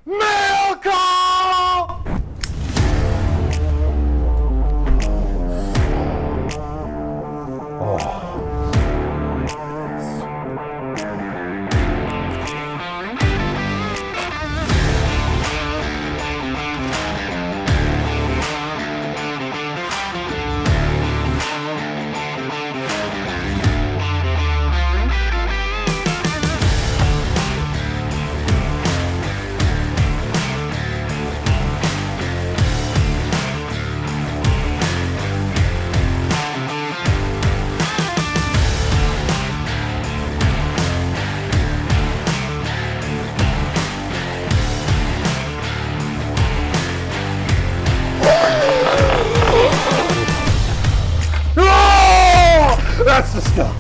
Mail call! Oh. That's the stuff.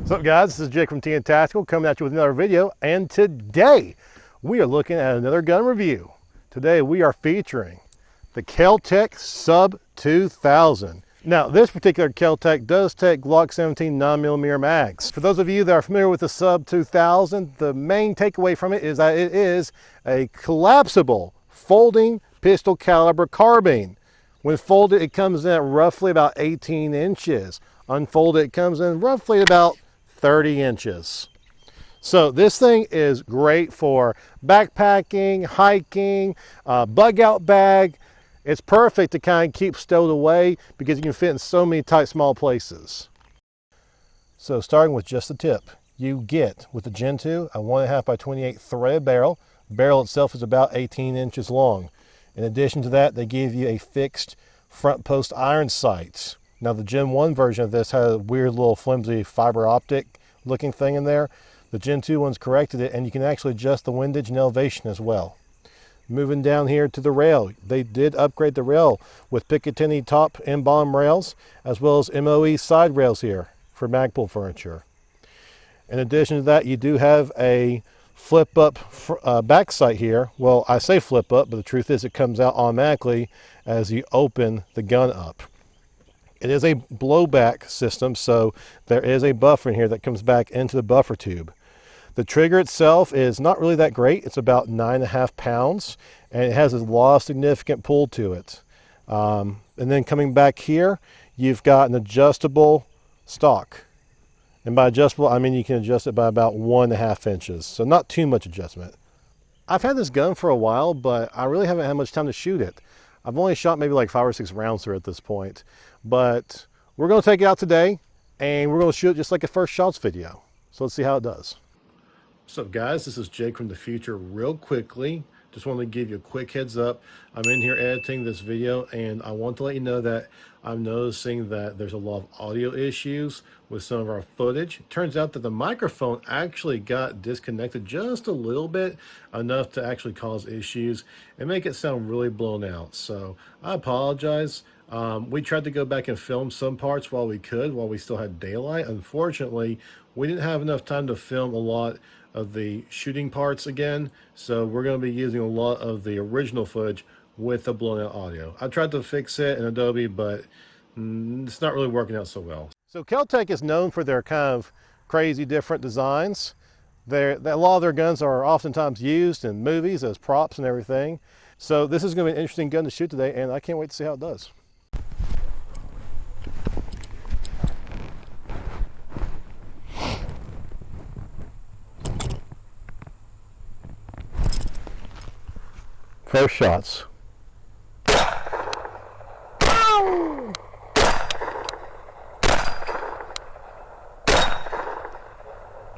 What's up, guys? This is Jake from TN Tactical coming at you with another video, and today we are looking at another gun review. Today we are featuring the Kel-Tec Sub 2000. Now, this particular Kel-Tec does take Glock 17 9mm mags. For those of you that are familiar with the Sub 2000, the main takeaway from it is that it is a collapsible folding pistol caliber carbine. When folded, it comes in at roughly about 18 inches. Unfolded, it comes in roughly about 30 inches. So this thing is great for backpacking, hiking, bug out bag. It's perfect to kind of keep stowed away because you can fit in so many tight, small places. So starting with just the tip, you get with the Gen 2 a 1.5 by 28 threaded barrel. The barrel itself is about 18 inches long. In addition to that, they give you a fixed front post iron sight. Now the Gen 1 version of this had a weird little flimsy fiber optic looking thing in there. The Gen 2 one's corrected it, and you can actually adjust the windage and elevation as well. Moving down here to the rail, they did upgrade the rail with Picatinny top and bottom rails, as well as MOE side rails here for Magpul furniture. In addition to that, you do have a flip up back sight here. Well, I say flip up, but the truth is it comes out automatically as you open the gun up. It is a blowback system, so there is a buffer in here that comes back into the buffer tube. The trigger itself is not really that great. It's about 9.5 pounds, and it has a lot of significant pull to it. And then coming back here, you've got an adjustable stock. And by adjustable, I mean you can adjust it by about 1.5 inches. So not too much adjustment. I've had this gun for a while, but I really haven't had much time to shoot it. I've only shot maybe like 5 or 6 rounds through it at this point. But we're going to take it out today, and we're going to shoot it just like a first shots video. So let's see how it does. What's up, guys? This is Jake from the future. Real quickly, just wanted to give you a quick heads up. I'm in here editing this video, and I want to let you know that I'm noticing that there's a lot of audio issues with some of our footage. It turns out that the microphone actually got disconnected just a little bit, enough to actually cause issues and make it sound really blown out. So I apologize. We tried to go back and film some parts while we could, while we still had daylight. Unfortunately, we didn't have enough time to film a lot of the shooting parts again, so we're going to be using a lot of the original footage with the blown out audio. I tried to fix it in Adobe, but it's not really working out so well. So Kel-Tec is known for their kind of crazy different designs. A lot of their guns are oftentimes used in movies as props and everything. So this is going to be an interesting gun to shoot today, and I can't wait to see how it does. First shots.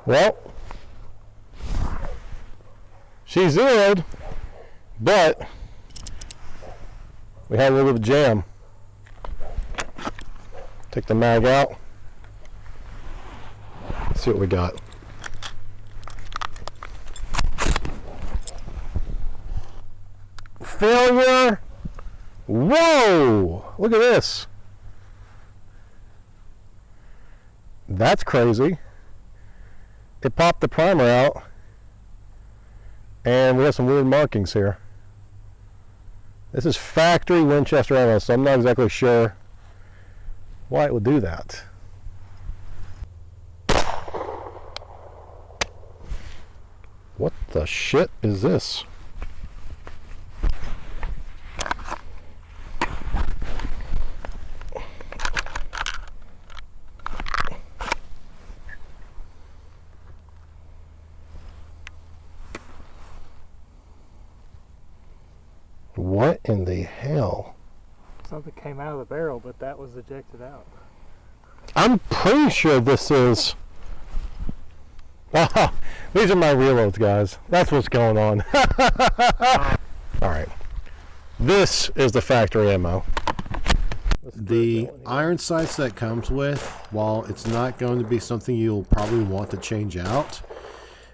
Well, she zeroed, but we had a little bit of jam. Take the mag out. Let's see what we got. Failure. Whoa, look at this. That's crazy. It popped the primer out, and we have some weird markings here. This is factory Winchester ammo, so I'm not exactly sure why it would do that. the shit is this? What in the hell? Something came out of the barrel, but that was ejected out. I'm pretty sure this is... Oh, these are my reloads, guys. That's what's going on. Alright. This is the factory ammo. The iron sights that comes with, while it's not going to be something you'll probably want to change out,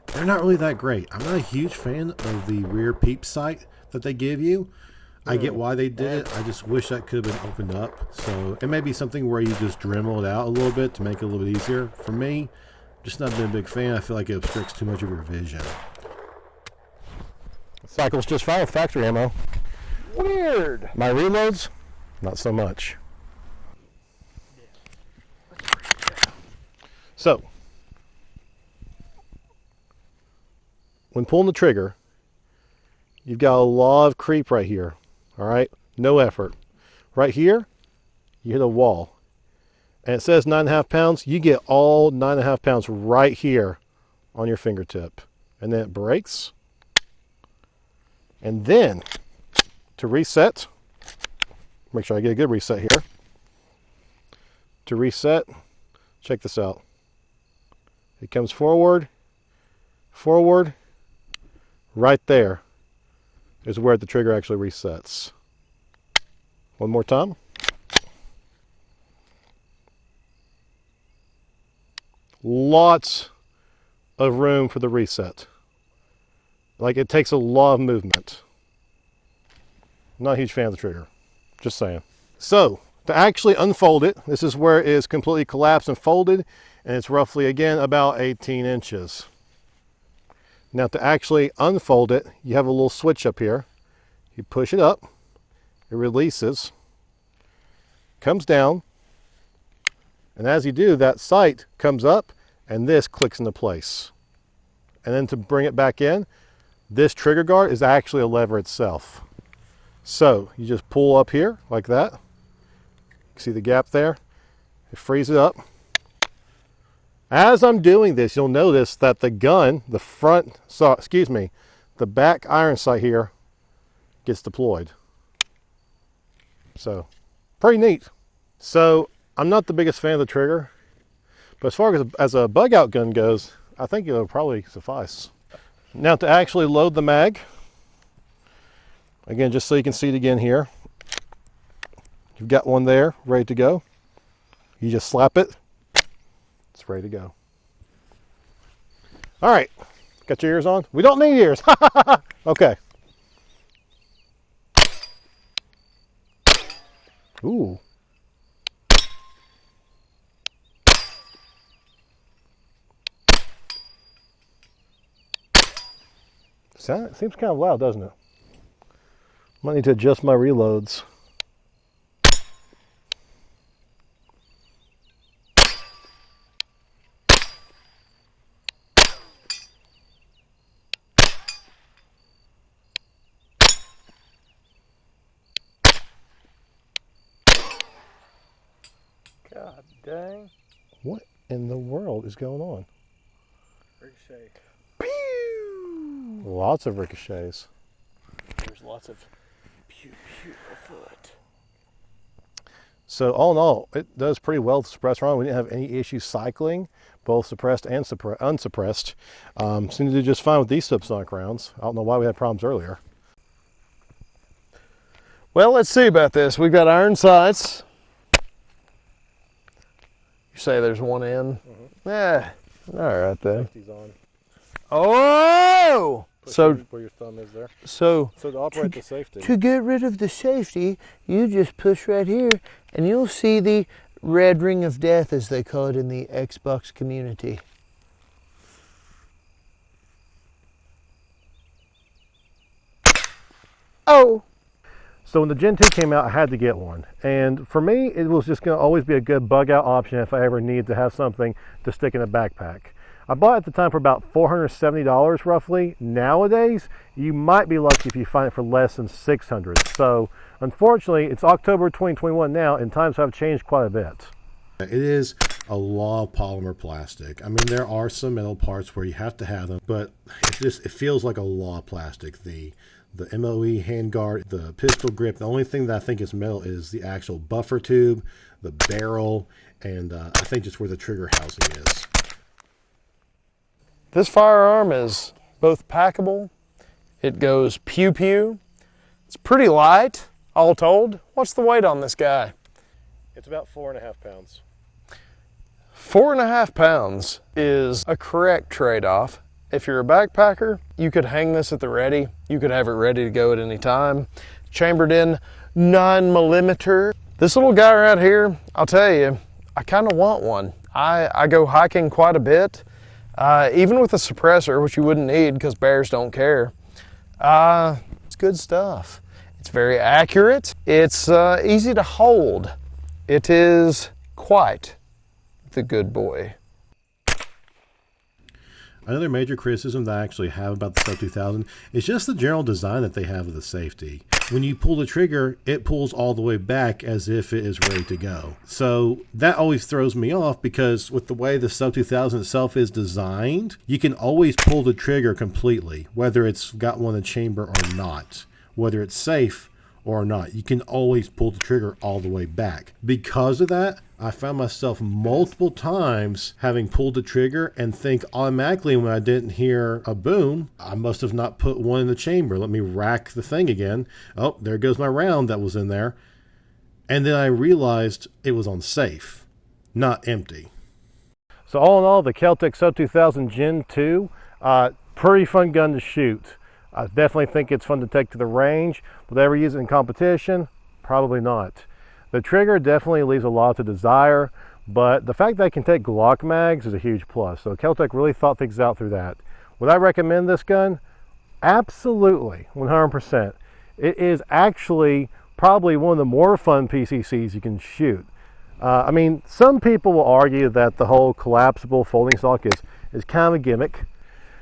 they're not really that great. I'm not a huge fan of the rear peep sight that they give you. I get why they did it. I just wish that could have been opened up. So it may be something where you just Dremel it out a little bit to make it a little bit easier. For me, just not been a big fan. I feel like it obstructs too much of your vision. Cycles just fine with factory ammo. Weird. My reloads, not so much. So, when pulling the trigger, you've got a lot of creep right here. All right, no effort. Right here, you hit a wall. And it says 9.5 pounds. You get all 9.5 pounds right here on your fingertip. And then it breaks. And then, to reset, make sure I get a good reset here. To reset, check this out. It comes forward, forward, right there is where the trigger actually resets. One more time. Lots of room for the reset. Like, it takes a lot of movement. Not a huge fan of the trigger. Just saying. So, to actually unfold it, this is where it is completely collapsed and folded, and it's roughly, again, about 18 inches. Now, to actually unfold it, you have a little switch up here. You push it up, it releases, comes down, and as you do, that sight comes up, and this clicks into place. And then to bring it back in, this trigger guard is actually a lever itself. So, you just pull up here, like that. You see the gap there? It frees it up. As I'm doing this, you'll notice that the gun, the back iron sight here gets deployed. So, pretty neat. So, I'm not the biggest fan of the trigger, but as far as a bug out gun goes, I think it'll probably suffice. Now, to actually load the mag, again, just so you can see it again here, you've got one there ready to go. You just slap it. It's ready to go. All right, got your ears on? We don't need ears. Okay. Ooh. It seems kind of loud, doesn't it? Might need to adjust my reloads. God dang. What in the world is going on? Ricochet. Pew! Lots of ricochets. There's lots of pew pew afoot. So all in all, it does pretty well with the suppressor on. We didn't have any issues cycling, both suppressed and unsuppressed. Seemed to do just fine with these subsonic rounds. I don't know why we had problems earlier. Well, let's see about this. We've got iron sights. You say there's one in? Yeah. All right then. Safety's on. Oh! So where your thumb is there. So to operate the safety. To get rid of the safety, you just push right here, and you'll see the red ring of death, as they call it in the Xbox community. Oh! So when the Gen 2 came out, I had to get one. And for me, it was just going to always be a good bug out option if I ever need to have something to stick in a backpack. I bought it at the time for about $470 roughly. Nowadays, you might be lucky if you find it for less than $600. So unfortunately, it's October 2021 now, and times have changed quite a bit. It is a law of polymer plastic. I mean, there are some metal parts where you have to have them, but it feels like a law of plastic. The MOE handguard, the pistol grip, the only thing that I think is metal is the actual buffer tube, the barrel, and I think just where the trigger housing is. This firearm is both packable, it goes pew-pew, it's pretty light, all told. What's the weight on this guy? It's about 4.5 pounds. 4.5 pounds is a correct trade-off. If you're a backpacker, you could hang this at the ready. You could have it ready to go at any time. Chambered in 9mm. This little guy right here, I'll tell you, I kind of want one. I go hiking quite a bit. Even with a suppressor, which you wouldn't need because bears don't care. It's good stuff. It's very accurate. It's easy to hold. It is quite the good boy. Another major criticism that I actually have about the Sub 2000 is just the general design that they have of the safety. When you pull the trigger, it pulls all the way back as if it is ready to go. So that always throws me off, because with the way the Sub 2000 itself is designed, you can always pull the trigger completely, whether it's got one in the chamber or not, whether it's safe or not. You can always pull the trigger all the way back. Because of that, I found myself multiple times having pulled the trigger and think automatically, when I didn't hear a boom, I must have not put one in the chamber. Let me rack the thing again. Oh, there goes my round that was in there. And then I realized it was on safe, not empty. So all in all, the KelTec Sub 2000 Gen 2, pretty fun gun to shoot. I definitely think it's fun to take to the range. Will they ever use it in competition? Probably not. The trigger definitely leaves a lot to desire, but the fact that I can take Glock mags is a huge plus. So KelTec really thought things out through that. Would I recommend this gun? Absolutely, 100%. It is actually probably one of the more fun PCCs you can shoot. I mean, some people will argue that the whole collapsible folding stock is kind of a gimmick.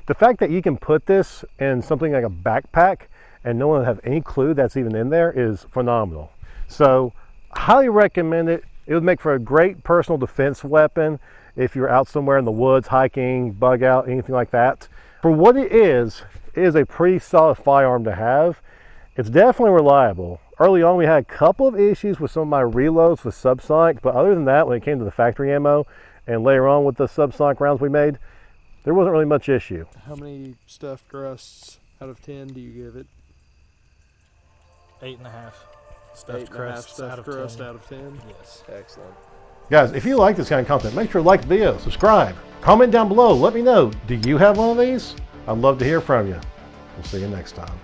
The fact that you can put this in something like a backpack and no one will have any clue that's even in there is phenomenal. So highly recommend it. It would make for a great personal defense weapon if you're out somewhere in the woods, hiking, bug out, anything like that. For what it is a pretty solid firearm to have. It's definitely reliable. Early on, we had a couple of issues with some of my reloads with subsonic, but other than that, when it came to the factory ammo, and later on with the subsonic rounds we made, there wasn't really much issue. How many stuffed crusts out of 10 do you give it? 8.5. Stuffed crust out of 10? Yes. Excellent. Guys, if you like this kind of content, make sure to like the video, subscribe, comment down below, let me know, do you have one of these? I'd love to hear from you. We'll see you next time.